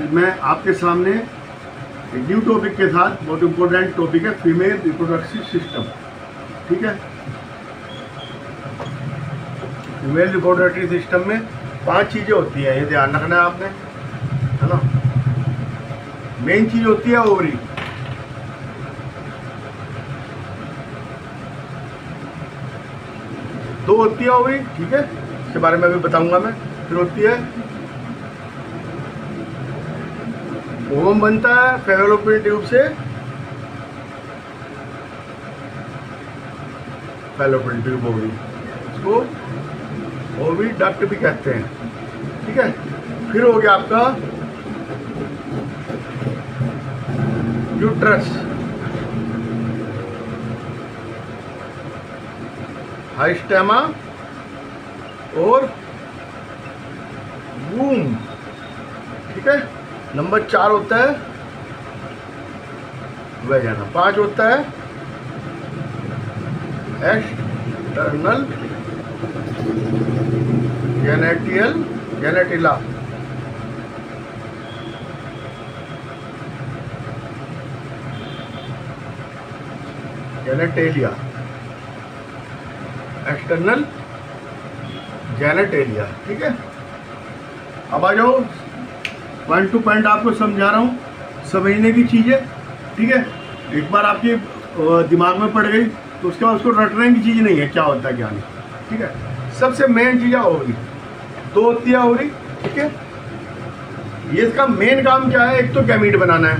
आज मैं आपके सामने एक न्यू टॉपिक के साथ, बहुत इम्पोर्टेंट टॉपिक है फीमेल रिप्रोडक्टिव सिस्टम। ठीक है, फीमेल रिप्रोडक्टिव सिस्टम में 5 चीज़ें होती हैं, ये ध्यान रखना है आपने, है ना। मेन चीज़ होती है ओवरी, दो होती है ओवरी, ठीक है, इसके बारे में अभी बताऊंगा मैं। फिर होती है ओवम, बनता है फैलोपियन ट्यूब से, फैलोपियन ट्यूब ओवरी, इसको ओवरी डक्ट भी कहते हैं। ठीक है, फिर हो गया आपका यूट्रस, हाइस्टेमा और वूम। ठीक है, नंबर 4 होता है वेजाना, 5 होता है एक्सटर्नल जेनेटिला, जेनेटेलिया, एक्सटर्नल जेनेटेलिया। ठीक है, अब आ जाओ, पॉइंट टू पॉइंट आपको समझा रहा हूँ, समझने की चीज़ें। ठीक है, एक बार आपके दिमाग में पड़ गई तो उसके बाद उसको रटने की चीज़ नहीं है, क्या होता है क्या नहीं। ठीक है, सबसे मेन चीज़ है ओवरी, 2 होती है ओवरी। ठीक है, ये इसका मेन काम क्या है, एक तो गैमीट बनाना है।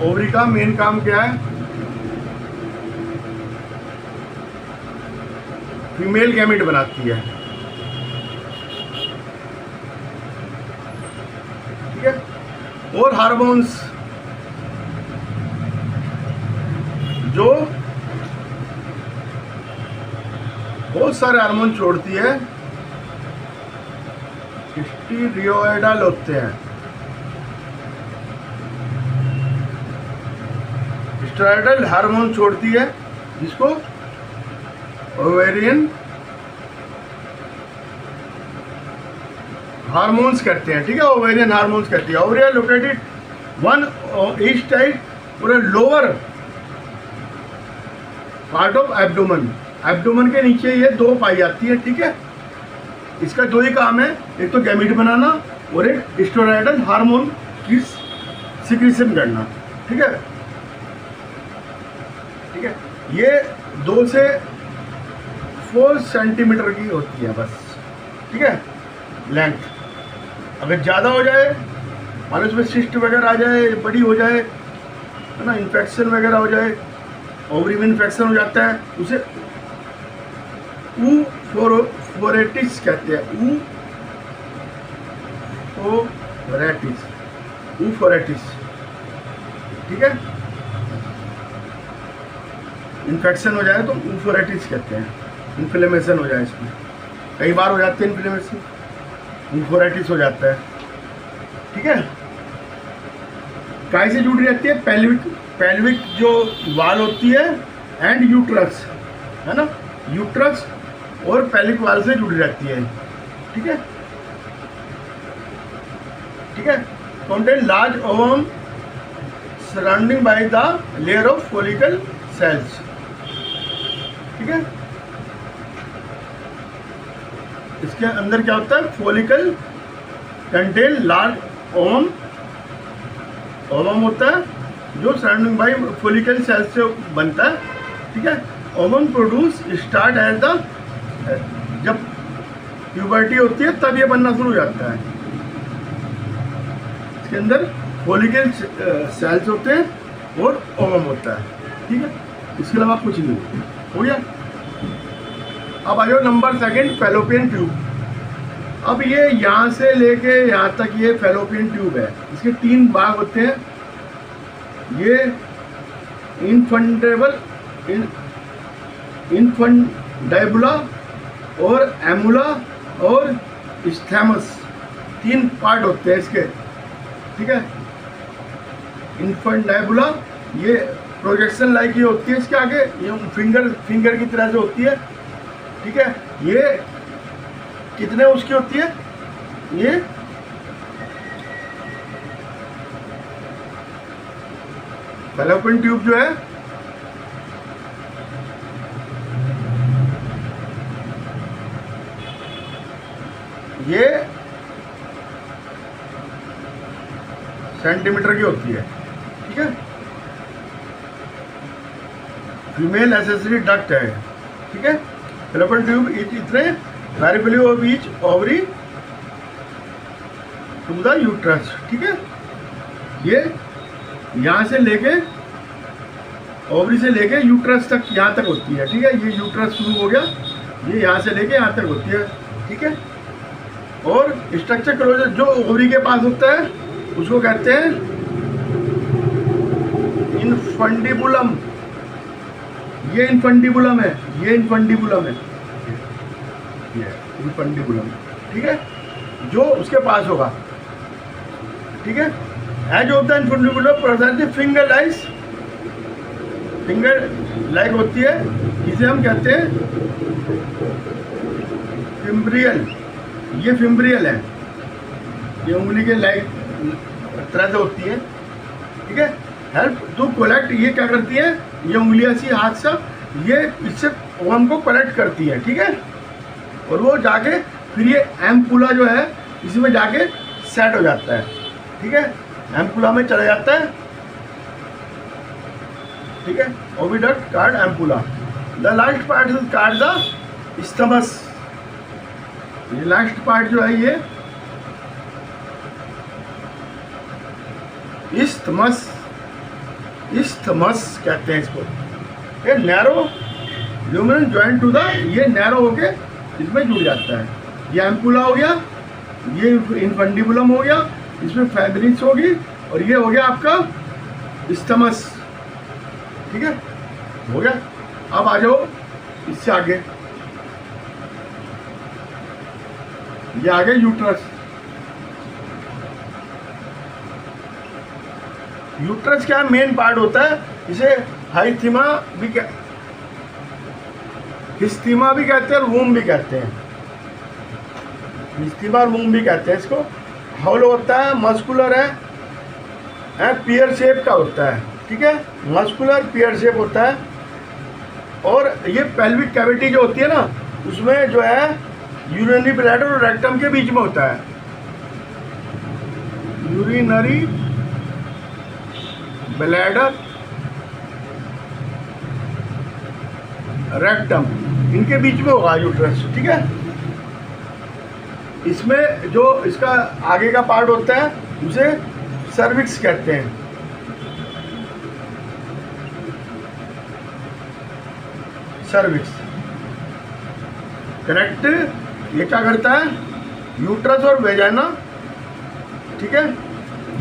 ओवरी का मेन काम क्या है, फीमेल गैमीट बनाती है। ठीक है, और हार्मोन्स जो बहुत सारे हार्मोन छोड़ती है, स्टीरियोइडल होते हैं, स्टेरॉयडल हार्मोन छोड़ती है, जिसको ओवेरियन हार्मोन्स कहते हैं। ठीक है, ओवेरियन हार्मोन्स कहती है। Ovary located one east side और lower part of abdomen, abdomen के नीचे ये 2 पाई जाती है। ठीक है, इसका 2 ही काम है, एक तो गैमीट बनाना और एक स्टेरॉयडल हार्मोन की सिक्रीशन करना। ठीक है, ठीक है, ये 2 से 4 सेंटीमीटर की होती है बस। ठीक है, लेंथ अगर ज़्यादा हो जाए, मान लो उसमें सिस्ट वगैरह आ जाए, बड़ी हो जाए, है ना, इन्फेक्शन वगैरह हो जाए, ओवरी में इन्फेक्शन हो जाता है, उसे ऊफोरेटिस कहते हैं। ऊफोरेटिस। ठीक है, इन्फेक्शन हो जाए तो ऊफोरेटिस कहते हैं, इन्फ्लेमेशन हो जाए, इसमें कई बार हो जाती है इन्फ्लेमेशन, ऊफोरेटिस हो जाता है। ठीक है, काय से जुड़ी रहती है, पेल्विक जो वाल होती है एंड यूट्रस, है ना, यूट्रस और पेल्विक वाल से जुड़ी रहती है। ठीक है, ठीक है, contain large ovum surrounding by the layer of follicle sales. ठीक है, इसके अंदर क्या होता है, follicle contain large ovum, ovum होता है जो सराउंडिंग बाय फॉलिकल सेल्स से बनता है। ठीक है, ovum produce start at the, जब प्यूबर्टी होती है तब ये बनना शुरू हो जाता है। इसके अंदर फॉलिकल सेल्स होते हैं और ओवम होता है। ठीक है, इसके अलावा कुछ नहीं। हो गया, अब आ जाओ नंबर 2, फैलोपियन ट्यूब। अब ये यहाँ से लेके यहाँ तक ये फैलोपियन ट्यूब है, इसके 3 भाग होते हैं। ये इन्फंडाइबुला और एमुला और स्थैमस, 3 पार्ट होते हैं इसके। ठीक है, इन्फंडाइबुला ये प्रोजेक्शन लाइक ये होती है, इसके आगे ये फिंगर की तरह से होती है। ठीक है, ये कितने उसकी होती है, ये फैलोपियन ट्यूब जो है ये सेंटीमीटर की होती है, ठीक है। फीमेल एसेसरी डक्ट है, ठीक है। फैलोपियन ट्यूब इतने variably of each ovary to the uterus, ठीक है। ये यहाँ से लेके ओवरी से लेके यूट्रस तक, यहाँ तक होती है, ठीक है। ये यूट्रस शुरू हो गया, ये यहाँ से लेके यहाँ तक होती है, ठीक है। और स्ट्रक्चर क्लोजर जो ओवरी के पास होता है उसको कहते हैं इनफंडिबुलम। ये इनफंडिबुलम है, ये इनफंडिबुलम है, ये इनफंडिबुलम, ठीक है, जो उसके पास होगा, ठीक है। Edge of the infundibulum present finger lice, finger like होती है, जिसे हम कहते हैं फिम्ब्रियल। ये फिम्ब्रियल है, ये उंगली के लाइक तरह से होती है, ठीक है। हेल्प टू कलेक्ट, ये क्या करती है, ये उंगलियां सी हाथ से ये इससे ओवम को कलेक्ट करती है, ठीक है। और वो जाके फिर ये एम्पुला जो है इसमें जाके सेट हो जाता है, ठीक है। एम्पुला में चला जाता है, ठीक है। Oviduct called ampulla. The last part is called the isthmus. ये लास्ट पार्ट जो है ये इस्थमस, इस्थमस कहते हैं इसको। ये narrow luminal joint to the, ये नैरो होके इसमें जुड़ जाता है। ये एम्पुला हो गया, ये इनफंडिबुलम हो गया, इसमें फैब्रिक्स होगी, और ये हो गया आपका इस्थमस, ठीक है, हो गया। अब आ जाओ इससे आगे, ये आगे यूट्रस। यूट्रस क्या मेन पार्ट होता है, इसे हाइस्थीमा भी हिस्थीमा भी कहते हैं और वूम भी कहते हैं। हिस्थीमा और वूम भी कहते हैं इसको। हॉलो होता है, मस्कुलर है, पियर शेप का होता है, ठीक है। मस्कुलर पियर शेप होता है। और ये पेल्विक कैविटी जो होती है ना, उसमें जो है यूरिनरी ब्लैडर और रेक्टम के बीच में होता है। यूरिनरी ब्लैडर, रेक्टम, इनके बीच में होगा यूट्रस, ठीक है। इसमें जो इसका आगे का पार्ट होता है उसे सर्विक्स कहते हैं। Cervix correct. ये क्या करता है, यूट्रस और वेजाइना, ठीक है,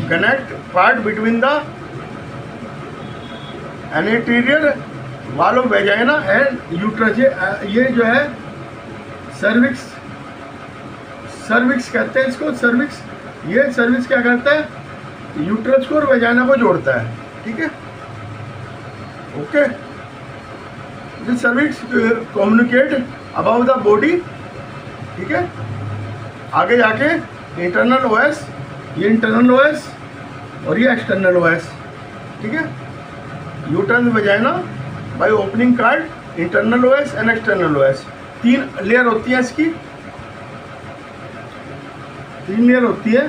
connect part between the anterior wall of vagina and uterus. ये जो है सर्विक्स, सर्विक्स कहते हैं इसको, सर्विक्स। ये सर्विक्स क्या करता है, यूट्रस को और वेजाइना को जोड़ता है, ठीक है, okay. This cervix communicate about the body, ठीक है। आगे जाके इंटरनल ओएस, ये इंटरनल ओएस और ये एक्सटर्नल ओएस, ठीक है। Uterus vagina by opening card, internal OS and external OS. 3 layer होती है इसकी, 3 लेयर होती है।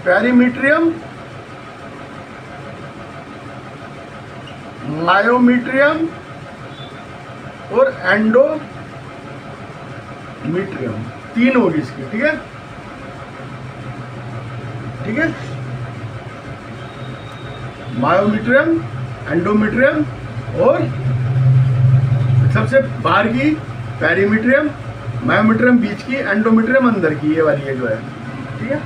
पेरीमीट्रियम, मायोमीट्रियम और एंडोमीट्रियम, 3 होगी इसकी, ठीक है, ठीक है। मायोमीट्रियम, एंडोमीट्रियम और सबसे बाहर की पेरीमीट्रियम, मायोमीट्रियम बीच की, एंडोमीट्रियम अंदर की, ये वाली है जो है, ठीक है।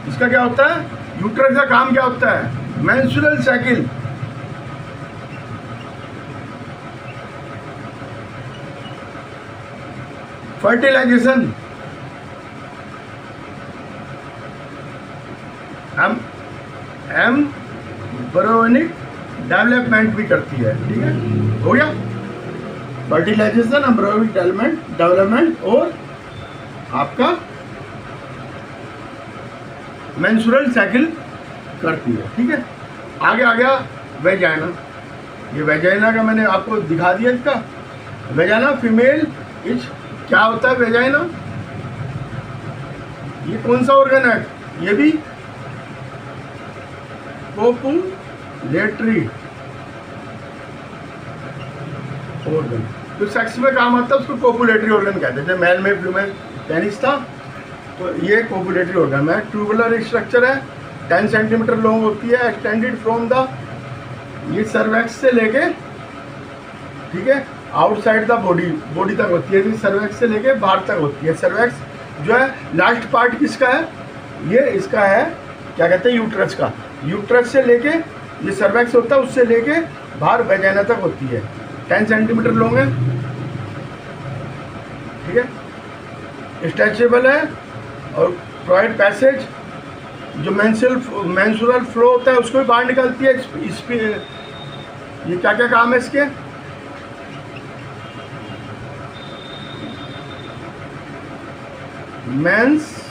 इसका क्या होता है, यूट्रस का काम क्या होता है, menstrual cycle, fertilization, embryonic development भी करती है, ठीक है, हो गया। फर्टिलाइजेशन, एम्ब्रियोनिक डेवलपमेंट और आपका मेंस्ट्रुअल साइकिल करती है। ठीक है, आगे आ गया वेजाइना। ये वेजाइना का मैंने आपको दिखा दिया। इसका वेजाइना फीमेल इच क्या होता है वेजाइना? ये कौन सा ऑर्गन है? ये भी कोपुलेटरी ऑर्गन। तो सेक्स में काम आता है उसको कोपुलेटरी ऑर्गन कहते हैं। जब मेल में फीमेल पेनिस था तो ये कोपुलेटरी ऑर्गन है। ट्यूबुलर स्ट्रक्चर है, 10 सेंटीमीटर लॉन्ग होती है, एक्सटेंडेड फ्रॉम द, ये सर्वैक्स से लेके, ठीक है, आउटसाइड द बॉडी तक होती है। सर्वैक्स से लेके बाहर तक होती है। सर्वैक्स जो है लास्ट पार्ट किसका है? ये इसका है, क्या कहते हैं, यूट्रस का। यूट्रस से लेके ये सर्वैक्स होता है, उससे लेके बाहर वेजाइना तक होती है। 10 सेंटीमीटर लॉन्ग है, ठीक है, स्ट्रेचेबल है। और प्रोवाइड पैसेज, जो मेंस्ट्रुअल फ्लो होता है उसको भी बाहर निकालती है। ये क्या क्या काम है इसके? मेंस्ट्रुअल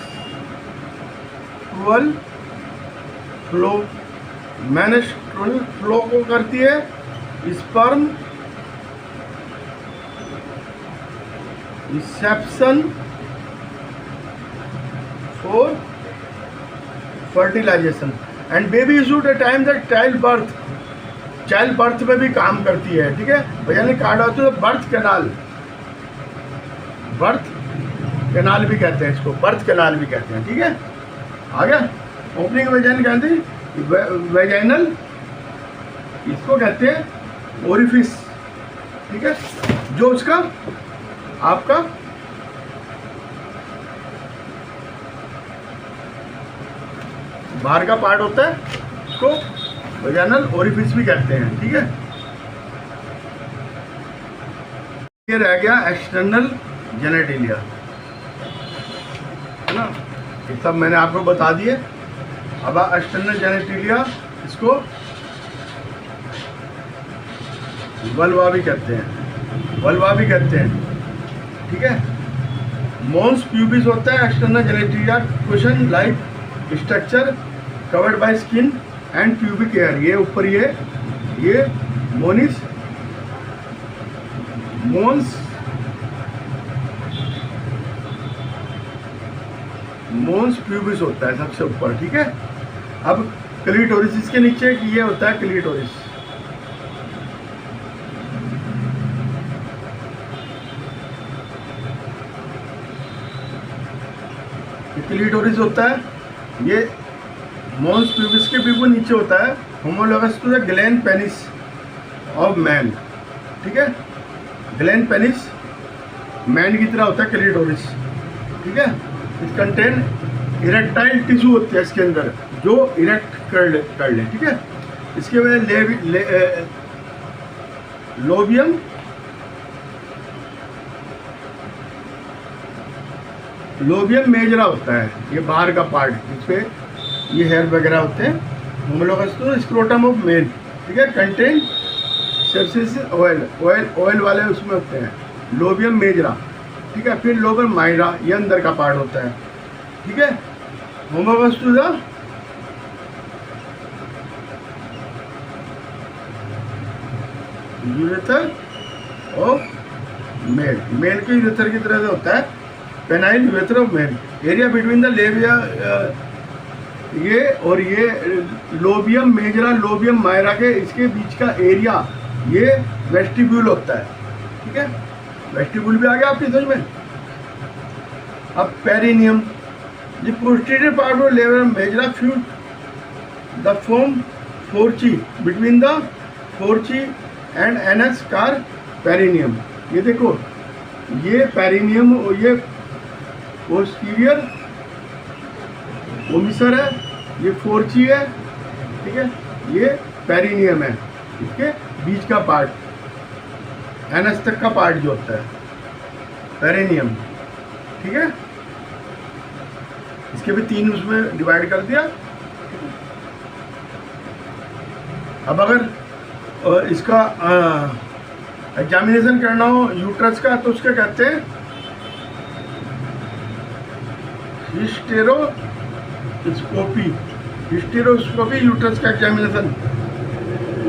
फ्लो को करती है। Sperm reception for fertilization and baby issued a time that child birth में भी काम करती है। ठीक है, यानी कार्ड होता है बर्थ कैनाल भी कहते हैं इसको, बर्थ कैनाल भी कहते हैं। ठीक है, आ गया। ओपनिंग वेजाइन कहते हैं वेजाइनल, इसको कहते हैं ओरिफिस। ठीक है, जो उसका आपका बाहर का पार्ट होता है उसको वेजाइनल ओरिफिस भी कहते हैं। ठीक है, ये रह गया एक्सटर्नल जेनेटिलिया, है ना। ये सब मैंने आपको बता दिए। अब एक्सटर्नल जेनेटिलिया, इसको वल्वा भी कहते हैं। ठीक है, मोन्स प्यूबिस होता है external genitalia. Question like structure covered by skin and pubic hair. ये ऊपर ये मोन्स प्यूबिस होता है सबसे ऊपर। ठीक है, अब क्लीटोरिस, इसके नीचे ये होता है क्लीटोरिस। क्लीटोरिस होता है, ये मोन्स प्यूबिस के बिल्कुल नीचे होता है। Homologous to the gland penis of man. ठीक है, ग्लैंड पेनिस मैन की तरह होता है क्लीटोरिस। ठीक है, इट कंटेन इरेक्टाइल टिश्यू होती है इसके अंदर, जो इरेक्ट कर ले। ठीक है, इसके बाद लोबियम मेजरा होता है, ये बाहर का पार्ट, जिसपे ये हेयर वगैरह होते हैं। Homologous to scrotum of male. ठीक है, कंटेन सेप्सिस ऑयल वाले उसमें होते हैं, लोबियम मेजरा। ठीक है, फिर लोबियम माइरा, ये अंदर का पार्ट होता है। ठीक है, homologous to the urethra of male के यूरेथर की तरह से होता है। Penile urethra of male, area between the labia, ये और ये लोबियम मेजरा लोबियम मायरा के इसके बीच का एरिया, ये वेस्टिब्यूल होता है। ठीक है, वेस्टिब्यूल भी आ गया आपकी समझ में। अब perineum, the posterior part of labium majora fuse the form fourchette between the fourchette and anus called perineum. ये देखो, ये पेरिनियम, ये पोस्टीरियर ओमिसर है, ये फोर्ची है। ठीक है, ये पेरिनियम है, इसके बीच का पार्ट, एनस तक का पार्ट जो होता है पेरिनियम। ठीक है, इसके भी 3 उसमें डिवाइड कर दिया। अब अगर इसका एग्जामिनेशन करना हो यूट्रस का, तो उसके कहते हैं हिस्टेरोस्कोपी, हिस्टेरोस्कोपी यूट्रस का एग्जामिनेशन,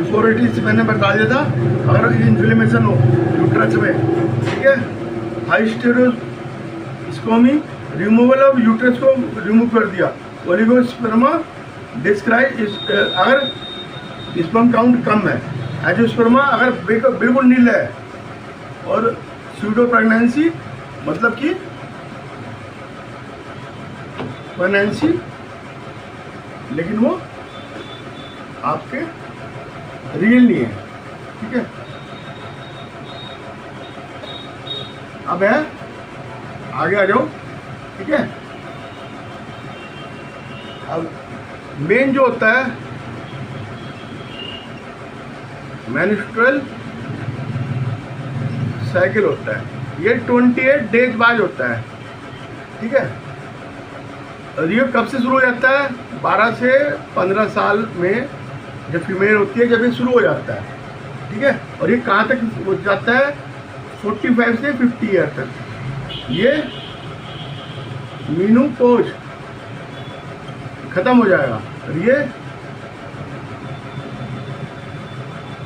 इफोरेटिस मैंने बता दिया था, अगर इन्फ्लेमेशन हो यूट्रस में, ठीक है। हाइस्टेरोस्कोमी, रिमूवल ऑफ यूट्रस को रिमूव कर दिया। ओलिगोस्पर्मा डिस्क्राइब, अगर स्पर्म काउंट कम है, एंजियोस्पर्मा अगर बिल्कुल नील है, और स्यूडो प्रेगनेंसी मतलब कि प्रेगनेंसी लेकिन वो आपके रियल नहीं है, ठीक है। अब है आगे आ जाओ, ठीक है। अब मेन जो होता है मेंस्ट्रुअल साइकिल होता है, ये 28 डेज बाद होता है, ठीक है। और ये कब से शुरू हो जाता है? 12 से 15 साल में जब फीमेल होती है, जब ये शुरू हो जाता है, ठीक है। और ये कहाँ तक हो जाता है? 45 से 50 ईयर तक। ये मेनोपॉज खत्म हो जाएगा। और ये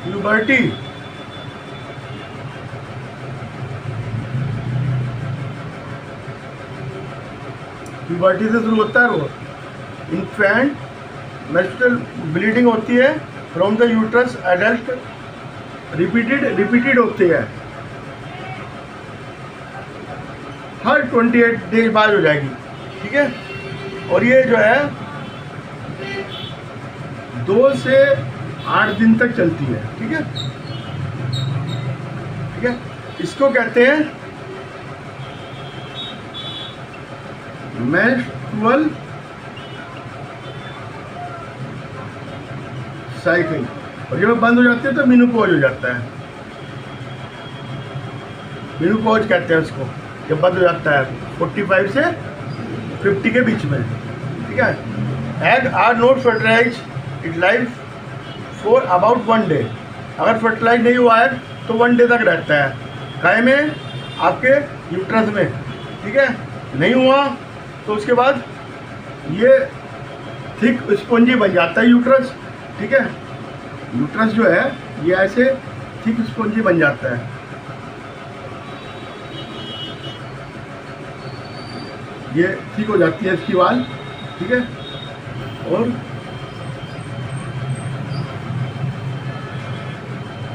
प्यूबर्टी, प्यूबर्टी से शुरू होता है वो। इन्फेंट मेंस्ट्रुअल ब्लीडिंग होती है from the uterus, adult repeated होती है, हर 28 डेज बाद हो जाएगी, ठीक है। और ये जो है 2 से 8 दिन तक चलती है, ठीक है, ठीक है। इसको कहते हैं मेंस्ट्रुअल साइकिल। और जब बंद हो जाती है तो मेनोपॉज हो जाता है, मेनोपॉज कहते हैं उसको, जब बंद हो जाता है 45 से 50 के बीच में, ठीक है। Egg are not fertilize it life for about 1 day. अगर फर्टिलाइज नहीं हुआ है तो 1 डे तक रहता है, काय में? आपके यूट्रस में, ठीक है। नहीं हुआ तो उसके बाद ये थिक स्पंजी बन जाता है यूट्रस, ठीक है। यूट्रस जो है ये ऐसे थिक स्पंजी बन जाता है। ये ठीक हो जाती है इसकी वाल, ठीक है। और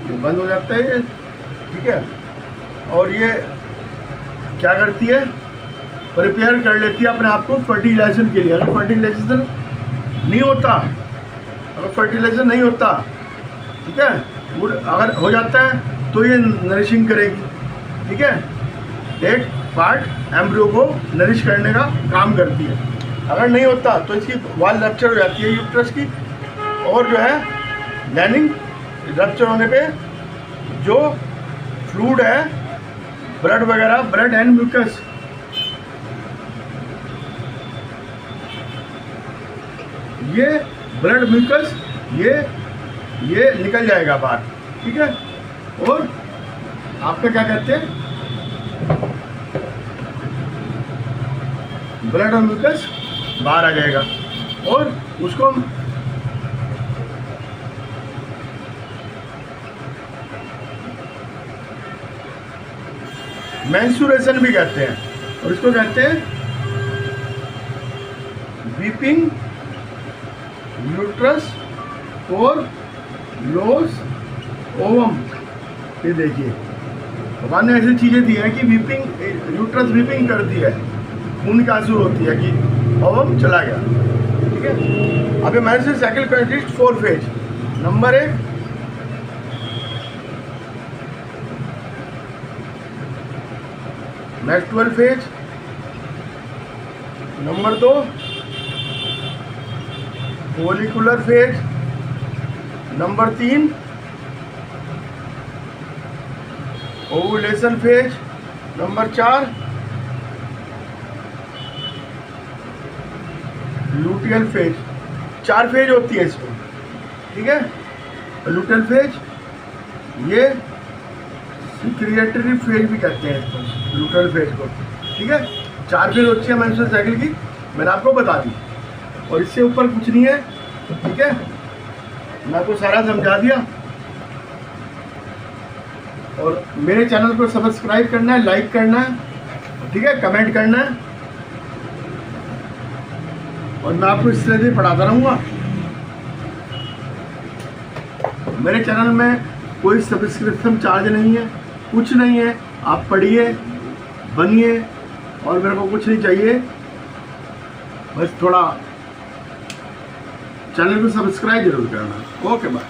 ये बंद हो जाता है ये, ठीक है। और ये क्या करती है? प्रिपेयर कर लेती है अपने आप को फर्टिलाइजेशन के लिए। अगर फर्टिलाइजेशन नहीं होता, ठीक है, अगर हो जाता है तो ये नरिशिंग करेगी, ठीक है। एक पार्ट एम्ब्रियो को नरिश करने का काम करती है। अगर नहीं होता तो इसकी वाल रप्चर हो जाती है यूट्रस की, और जो है लाइनिंग रप्चर होने पे जो फ्लूइड है, ब्लड वगैरह, ब्लड एंड म्यूकस, ये ब्लड म्यूकस ये निकल जाएगा बाहर, ठीक है। और आपका क्या कहते हैं, ब्लड और म्यूकस बाहर आ जाएगा। और उसको मेंस्ट्रुएशन भी कहते हैं, और इसको कहते हैं वीपिंग यूट्रस और लोस ओवम। ये देखिए भगवान ने ऐसी चीज़ें दी हैं कि वीपिंग, यूट्रस वीपिंग करती है, खून का आंसू होती है कि ओवम चला गया, ठीक है। अभी menstrual cycle consist 4 phase. Number 1 menstrual phase, number 2 follicular phase, number 3 ovulation phase, number 4 luteal phase. 4 phase होती है इसमें, ठीक है। लूटियल फेज, ये सिक्रिएटरी फेज भी कहते हैं इसको, लूटियल फेज को, ठीक है। 4 फेज होती है मेंस्ट्रुअल साइकिल की, मैंने आपको बता दी। और इससे ऊपर कुछ नहीं है। ठीक है, मैं आपको सारा समझा दिया। और मेरे चैनल को सब्सक्राइब करना है, लाइक करना है, ठीक है, कमेंट करना है, और मैं आपको इस तरह से पढ़ाता रहूँगा। मेरे चैनल में कोई सब्सक्रिप्शन चार्ज नहीं है, कुछ नहीं है। आप पढ़िए, बनिए, और मेरे को कुछ नहीं चाहिए, बस थोड़ा चैनल को सब्सक्राइब जरूर करना। Okay bye.